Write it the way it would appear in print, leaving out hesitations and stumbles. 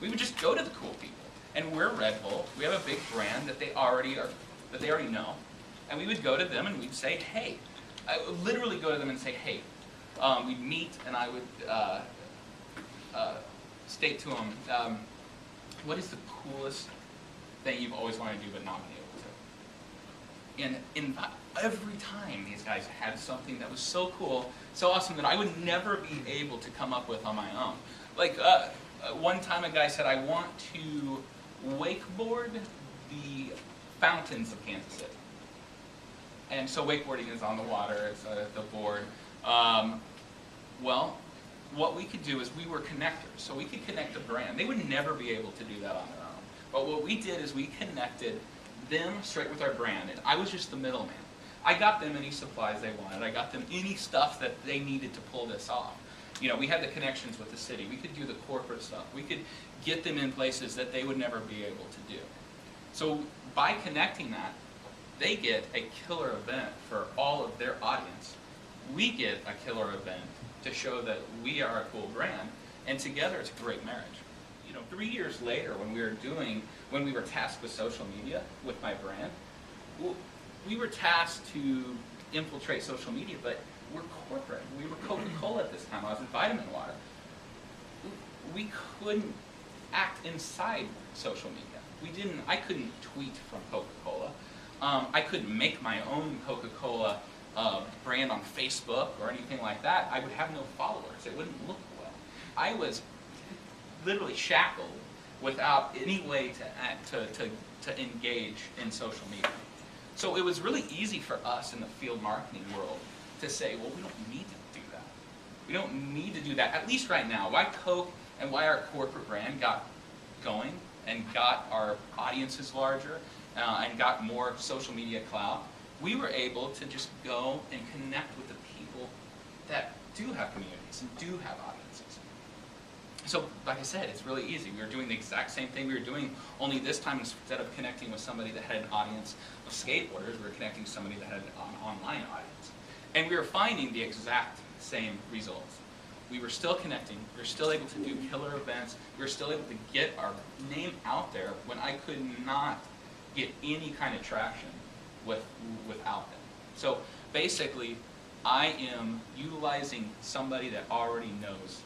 We would just go to the cool people. And we're Red Bull. We have a big brand that they already know. And we would go to them and we'd say, hey. I would literally go to them and say, hey. We'd meet and I would state to them, what is the coolest thing you've always wanted to do but not been able to? And every time these guys had something that was so cool, so awesome, that I would never be able to come up with on my own. Like one time a guy said, I want to wakeboard the fountains of Kansas City. And so wakeboarding is on the water, it's the board. Well, what we could do is we were connectors, so we could connect the brand. They would never be able to do that on their own. But what we did is we connected them straight with our brand, and I was just the middleman. I got them any supplies they wanted. I got them any stuff that they needed to pull this off. You know, we had the connections with the city. We could do the corporate stuff. We could get them in places that they would never be able to do. So by connecting that, they get a killer event for all of their audience. We get a killer event to show that we are a cool brand, and together it's a great marriage. You know, 3 years later, when we were tasked with social media with my brand, we were tasked to infiltrate social media, but we're corporate. We were Coca-Cola at this time. I was in Vitamin Water. We couldn't act inside social media. I couldn't tweet from Coca-Cola. I couldn't make my own Coca-Cola brand on Facebook or anything like that. I would have no followers. It wouldn't look well. I was literally shackled without any way to engage in social media. So it was really easy for us in the field marketing world to say, well, we don't need to do that. We don't need to do that, at least right now. Why Coke and why our corporate brand got going and got our audiences larger and got more social media clout, we were able to just go and connect with the people that do have communities and do have audiences. So, like I said, it's really easy. We were doing the exact same thing we were doing, only this time instead of connecting with somebody that had an audience of skateboarders, we were connecting with somebody that had an online audience. And we were finding the exact same results. We were still connecting, we were still able to do killer events, we were still able to get our name out there when I could not get any kind of traction without them. So basically, I am utilizing somebody that already knows